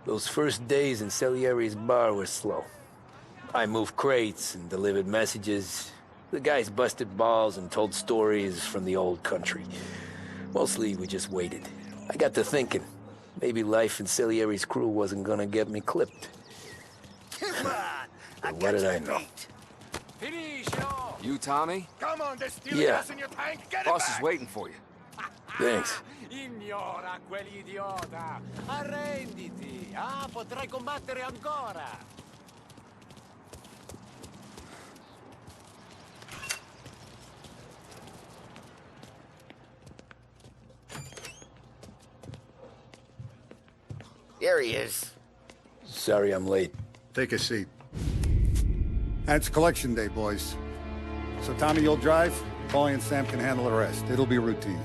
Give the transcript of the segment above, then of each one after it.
Those first days in Salieri's bar were slow. I moved crates and delivered messages. The guys busted balls and told stories from the old country. Mostly, we just waited. I got to thinking, maybe life in Salieri's crew wasn't gonna get me clipped. Come on! But what did I know? You, Tommy? Come on, there's still Yeah. gas in your tank. Get Boss it back. is waiting for you. Thanks. Ignora quell'idiota! Arrenditi! Ah, potrai combattere ancora! There he is. Sorry I'm late. Take a seat. And it's collection day, boys. So Tommy, you'll drive. Paulie and Sam can handle the rest. It'll be routine.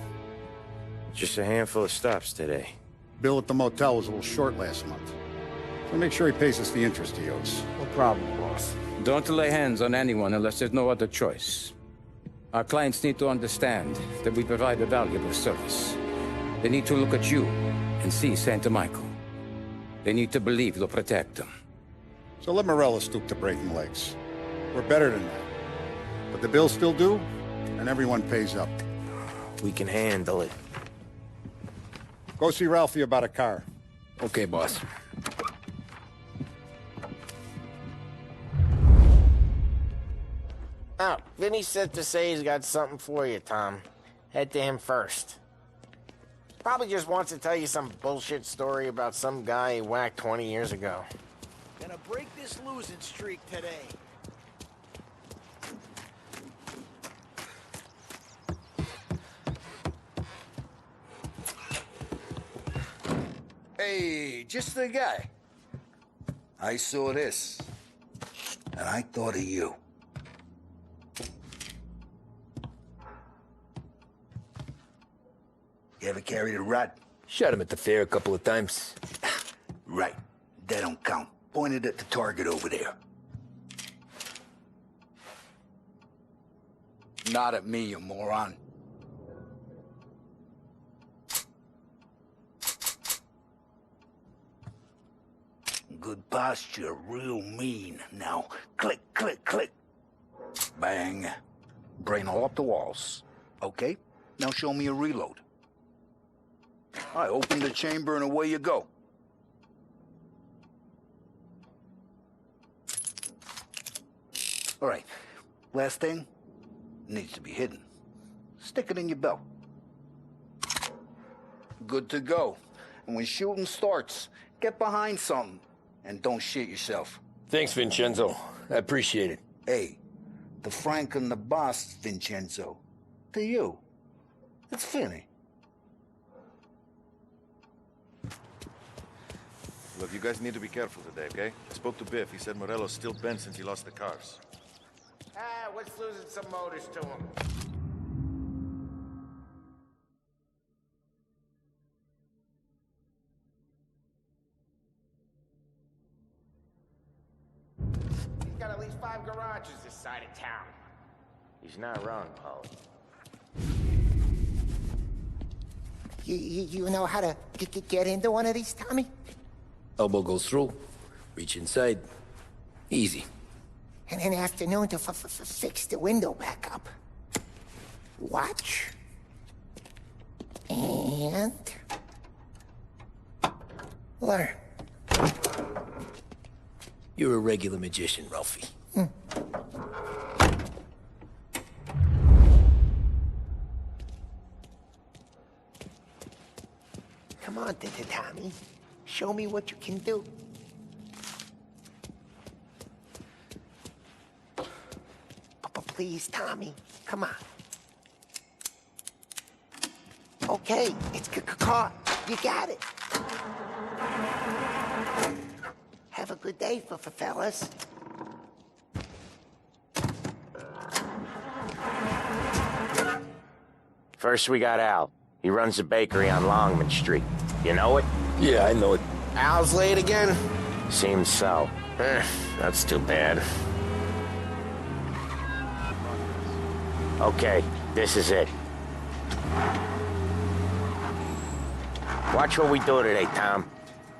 Just a handful of stops today. Bill at the motel was a little short last month. So make sure he pays us the interest he owes. No problem, boss. Don't lay hands on anyone unless there's no other choice. Our clients need to understand that we provide a valuable service. They need to look at you and see Santa Michael. They need to believe you'll protect them. So let Morella stoop to breaking legs. We're better than that. But the bills still due, and everyone pays up. We can handle it. Go see Ralphie about a car. Okay, boss. Oh, Vinny said to say he's got something for you, Tom. Head to him first. Probably just wants to tell you some bullshit story about some guy he whacked 20 years ago. Gonna break this losing streak today. Hey, just the guy. I saw this, and I thought of you. You ever carried a rod? Shot him at the fair a couple of times. Right. That don't count. Pointed at the target over there. Not at me, you moron. Good posture, real mean. Now, click, click, click. Bang. Brain all up the walls. Okay, now show me a reload. I open the chamber and away you go. All right, last thing, needs to be hidden. Stick it in your belt. Good to go. And when shooting starts, get behind something and don't shit yourself. Thanks, Vincenzo. I appreciate it. Hey, the Frank and the boss, Vincenzo. To you. It's Finny. Look, you guys need to be careful today, okay? I spoke to Biff. He said Morello's still bent since he lost the cars. Ah, what's losing some motors to him? He's got at least 5 garages this side of town. He's not wrong, Paul. You know how to get into one of these, Tommy? Elbow goes through. Reach inside. Easy. And an afternoon to fix the window back up. Watch. And... learn. You're a regular magician, Ralphie. Come on, Tommy. Show me what you can do. Please, Tommy. Come on. Okay, it's caught. You got it. Have a good day, fellas. First we got Al. He runs a bakery on Longman Street. You know it? Yeah, I know it. Al's late again? Seems so. That's too bad. Okay, this is it. Watch what we do today, Tom.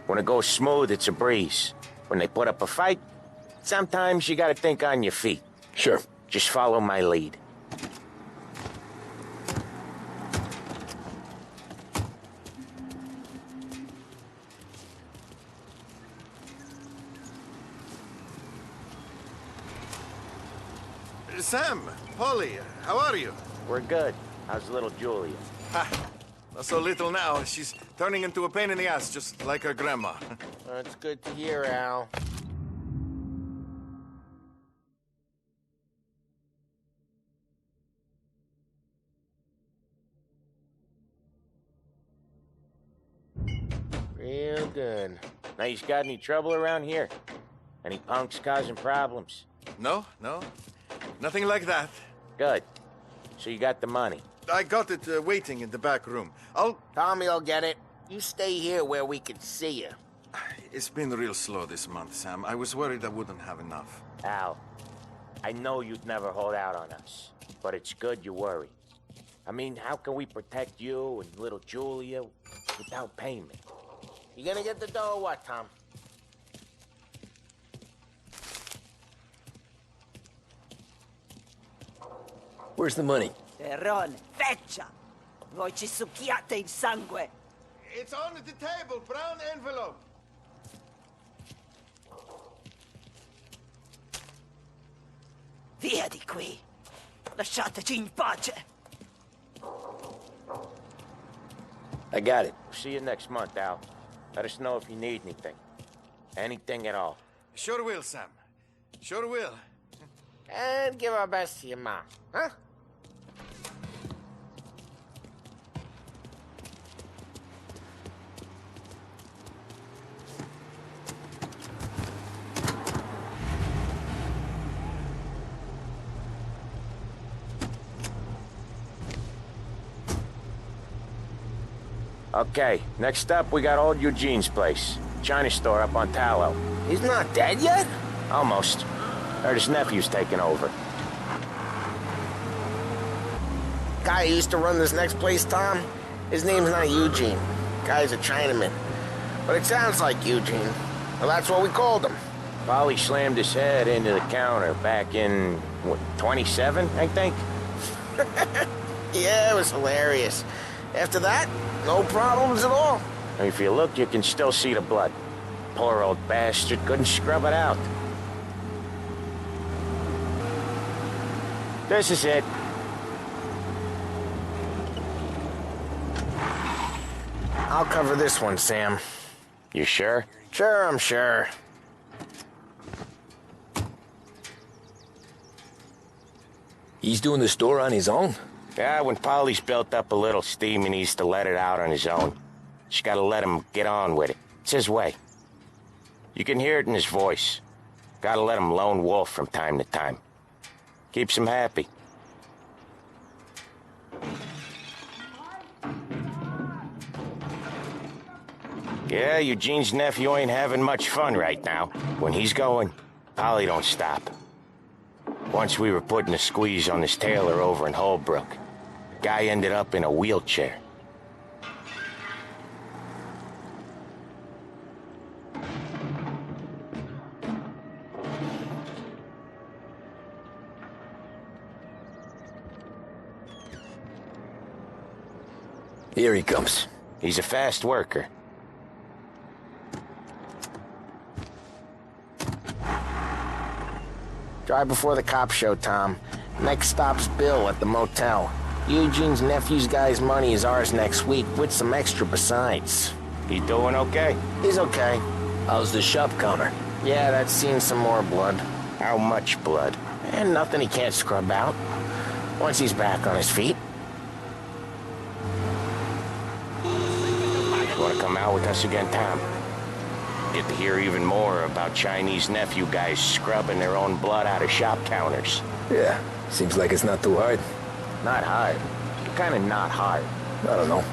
When it goes smooth, it's a breeze. When they put up a fight, sometimes you gotta think on your feet. Sure. Just follow my lead. Sam, Polly, how are you? We're good. How's little Julia? Ha! Not so little now. She's turning into a pain in the ass, just like her grandma. That's good to hear, Al. Real good. Now, you got any trouble around here? Any punks causing problems? No. Nothing like that. Good. So you got the money. I got it waiting in the back room. Tommy'll get it. You stay here where we can see you. It's been real slow this month, Sam. I was worried I wouldn't have enough. Al, I know you'd never hold out on us, but it's good you worry. I mean, how can we protect you and little Julia without payment? You gonna get the dough or what, Tom? Where's the money? Terrone, feccia! Voi ci succhiate il sangue! It's on the table, brown envelope. Via di qui! Lasciateci in pace! I got it. See you next month, Al. Let us know if you need anything. Anything at all. Sure will, Sam. Sure will. And give our best to your mom, huh? Okay, next up, we got old Eugene's place. China store up on Tallow. He's not dead yet? Almost. Heard his nephew's taking over. Guy who used to run this next place, Tom, his name's not Eugene. Guy's a Chinaman. But it sounds like Eugene. Well, that's what we called him. Polly slammed his head into the counter back in, what, 27, I think? Yeah, it was hilarious. After that, no problems at all. If you look, you can still see the blood. Poor old bastard couldn't scrub it out. This is it. I'll cover this one, Sam. You sure? Sure, I'm sure. He's doing the store on his own? Yeah, when Polly's built up a little steam, he needs to let it out on his own. Just gotta let him get on with it. It's his way. You can hear it in his voice. Gotta let him lone wolf from time to time. Keeps him happy. Yeah, Eugene's nephew ain't having much fun right now. When he's going, Polly don't stop. Once we were putting a squeeze on this tailor over in Holbrook. Guy ended up in a wheelchair. Here he comes. He's a fast worker. Drive before the cops show, Tom. Next stop's Bill at the motel. Eugene's nephew's guy's money is ours next week, with some extra besides. He doing okay? He's okay. How's the shop counter? Yeah, that's seen some more blood. How much blood? And nothing he can't scrub out. Once he's back on his feet. You wanna come out with us again, Tom? Get to hear even more about Chinese nephew guys scrubbing their own blood out of shop counters. Yeah, seems like it's not too hard. Not hard. Kinda not hard. I don't know.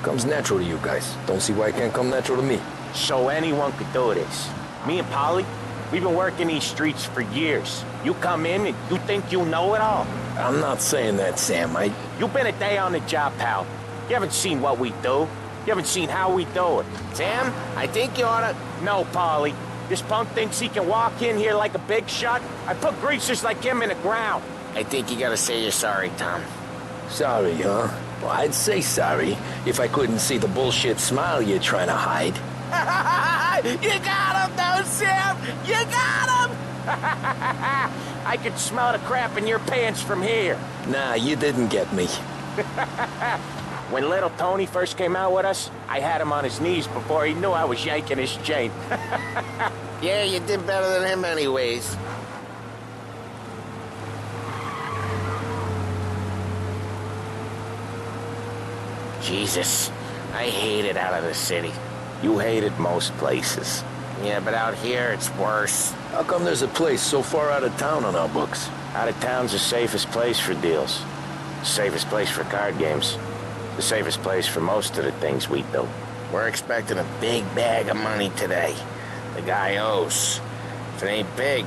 Comes natural to you guys. Don't see why it can't come natural to me. So anyone could do this. Me and Polly, we've been working these streets for years. You come in and you think you know it all. I'm not saying that, Sam. You've been a day on the job, pal. You haven't seen what we do. You haven't seen how we do it. Sam, I think you oughta... No, Polly. This punk thinks he can walk in here like a big shot. I put greasers like him in the ground. I think you gotta say you're sorry, Tom. Sorry, huh? Well, I'd say sorry if I couldn't see the bullshit smile you're trying to hide. You got him, though, Sam! You got him! I could smell the crap in your pants from here. Nah, you didn't get me. When little Tony first came out with us, I had him on his knees before he knew I was yanking his chain. Yeah, you did better than him anyways. Jesus, I hate it out of the city. You hate it most places. Yeah, but out here, it's worse. How come there's a place so far out of town on our books? Out of town's the safest place for deals. The safest place for card games. The safest place for most of the things we do. We're expecting a big bag of money today. The guy owes. If it ain't big,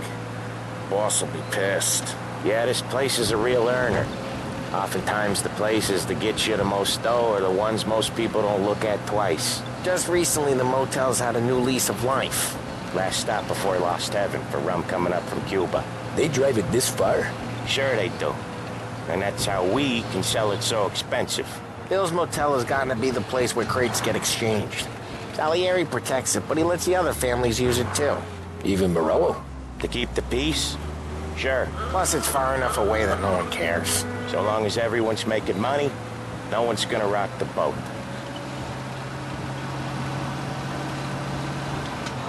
boss will be pissed. Yeah, this place is a real earner. Oftentimes the places that get you the most dough are the ones most people don't look at twice. Just recently, the motel's had a new lease of life. Last stop before Lost Heaven for rum coming up from Cuba. They drive it this far? Sure they do. And that's how we can sell it so expensive. Bill's Motel has gotten to be the place where crates get exchanged. Salieri protects it, but he lets the other families use it too. Even Morello? To keep the peace? Sure. Plus, it's far enough away that no one cares. So long as everyone's making money, no one's gonna rock the boat.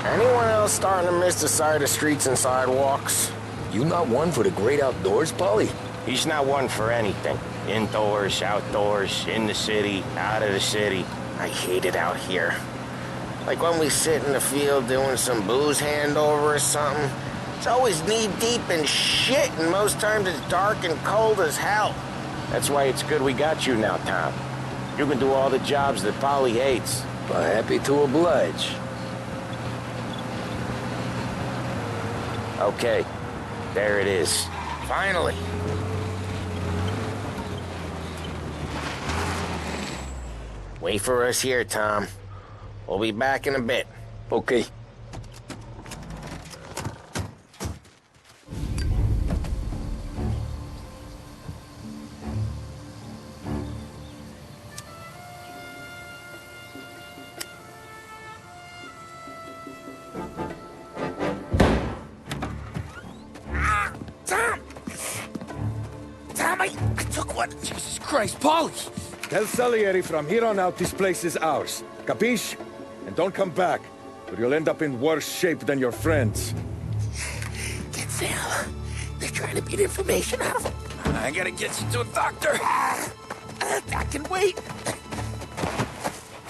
Anyone else starting to miss the side of streets and sidewalks? You not one for the great outdoors, Polly? He's not one for anything. Indoors, outdoors, in the city, out of the city. I hate it out here. Like when we sit in the field doing some booze handover or something. It's always knee-deep in shit, and most times it's dark and cold as hell. That's why it's good we got you now, Tom. You can do all the jobs that Polly hates. Well, happy to oblige. Okay, there it is. Finally. Wait for us here, Tom. We'll be back in a bit. Okay. I took one. Jesus Christ, Polly! Tell Salieri from here on out this place is ours. Capiche? And don't come back, or you'll end up in worse shape than your friends. Get Sam. They're trying to beat information out of him. I gotta get you to a doctor. I can wait.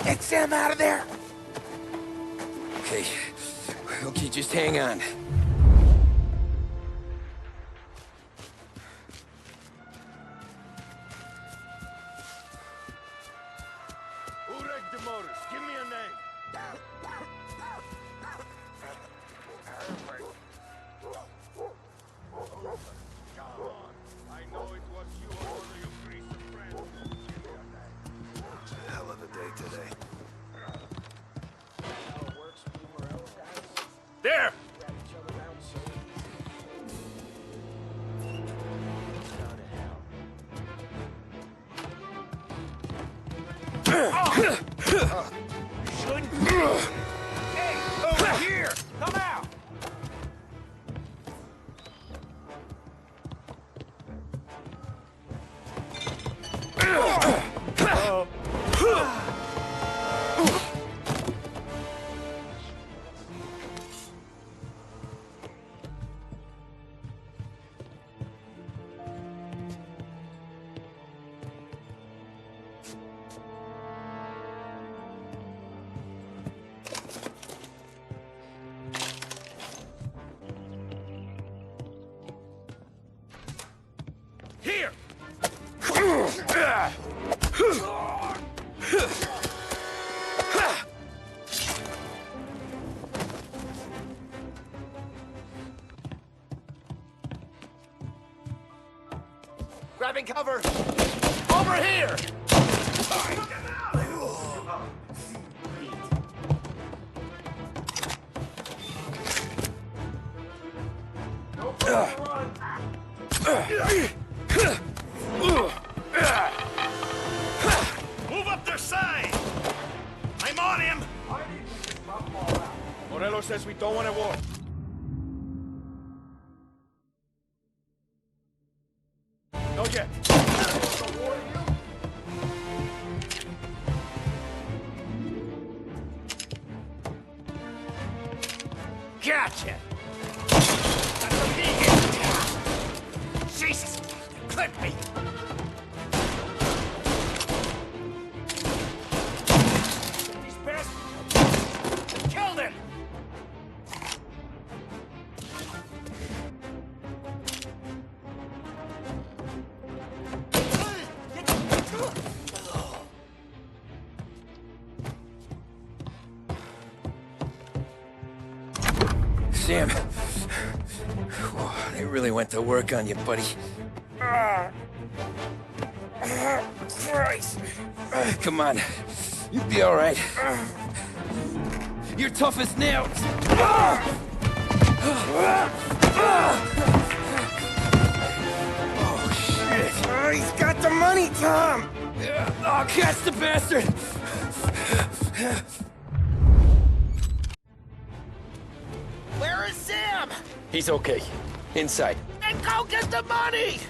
Get Sam out of there. Okay. Okay, just hang on. Who wrecked the motors? Give me a name. Come on. I know it was you or one of your greasy friends. Give me a name. Hell of a day today. There! Hey, over here! Come out! Here! Grabbing cover! Over here! Move up their side! I'm on him! Morello says we don't want to war. Not yet. Gotcha! That's a vegan! Jesus! Clip me! These bastards! Killed him! Sam. Whoa, they really went to work on you, buddy. Christ. Come on. You'll be all right. You're tough as nails. Oh, shit. Oh, he's got the money, Tom! Oh, catch the bastard! Where is Sam? He's okay. Inside. Then go get the money!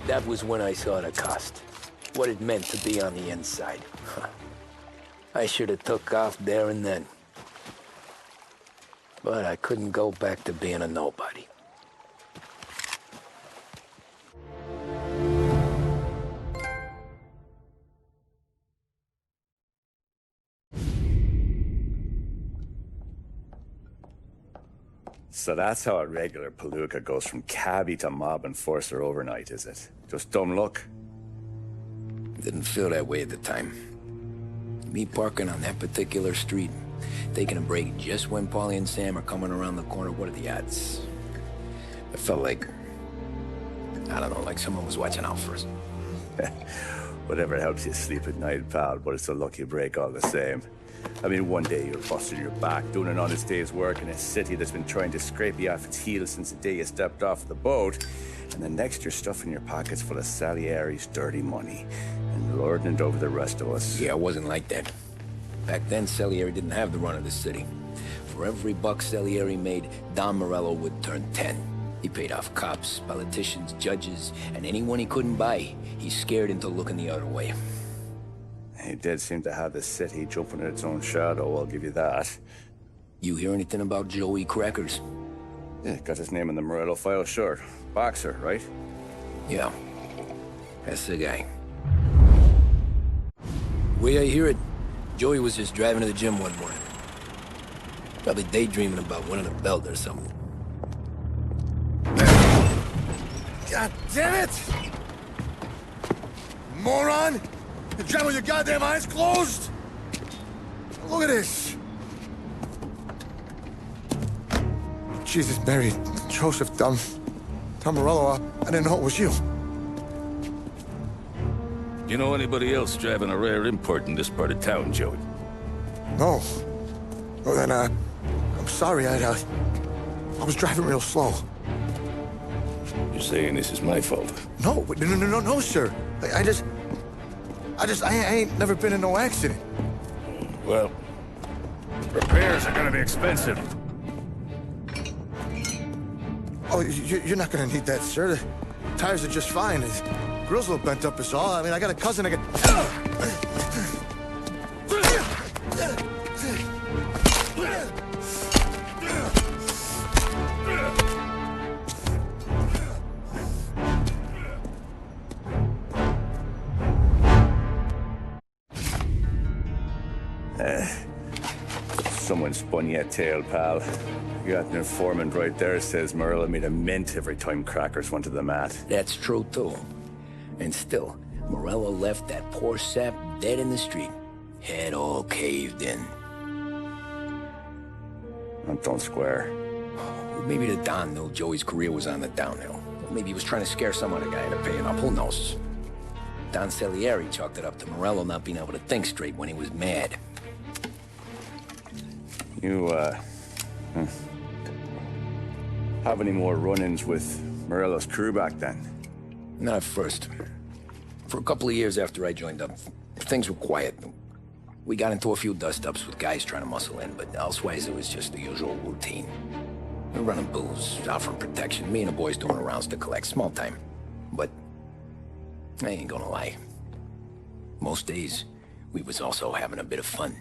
That was when I saw the cost. What it meant to be on the inside. I should have took off there and then. But I couldn't go back to being a nobody. So that's how a regular palooka goes from cabbie to mob enforcer overnight, is it? Just dumb luck? Didn't feel that way at the time. Me parking on that particular street, taking a break just when Paulie and Sam are coming around the corner, what are the odds? It felt like, I don't know, like someone was watching out for us. Whatever helps you sleep at night, pal, but it's a lucky break all the same. I mean, one day you're busting your back, doing an honest day's work in a city that's been trying to scrape you off its heels since the day you stepped off the boat, and the next you're stuffing your pockets full of Salieri's dirty money and lording it over the rest of us. Yeah, it wasn't like that. Back then, Salieri didn't have the run of the city. For every buck Salieri made, Don Morello would turn 10. He paid off cops, politicians, judges, and anyone he couldn't buy, he scared into looking the other way. He did seem to have the city jumping in its own shadow, I'll give you that. You hear anything about Joey Crackers? Yeah, got his name in the Morello file, sure. Boxer, right? Yeah, that's the guy. Way I hear it, Joey was just driving to the gym one morning. Probably daydreaming about winning a belt or something. God damn it! Moron! You're driving with your goddamn eyes closed! Look at this! Jesus, Mary, Joseph, Tom Morello, I didn't know it was you. You know anybody else driving a rare import in this part of town, Joey? No. Well, then, I'm sorry, I was driving real slow. You're saying this is my fault? No, no, sir. I just... I ain't never been in no accident. Well, repairs are gonna be expensive. Oh, you're not gonna need that, sir. The tires are just fine. The grill's a little bent up is all. I mean, I got a cousin I Someone spun you a tale, pal. You got an informant right there says Morello made a mint every time crackers went to the mat. That's true, too. And still, Morello left that poor sap dead in the street. Head all caved in. Don't square. Maybe the Don knew Joey's career was on the downhill. Maybe he was trying to scare some other guy into paying up. Who knows? Don Salieri chalked it up to Morello not being able to think straight when he was mad. You, have any more run-ins with Morello's crew back then? Not at first. For a couple of years after I joined up, things were quiet. We got into a few dust-ups with guys trying to muscle in, but elsewise it was just the usual routine. We're running booze, offering protection, me and the boys doing rounds to collect, small time. But I ain't gonna lie. Most days, we was also having a bit of fun.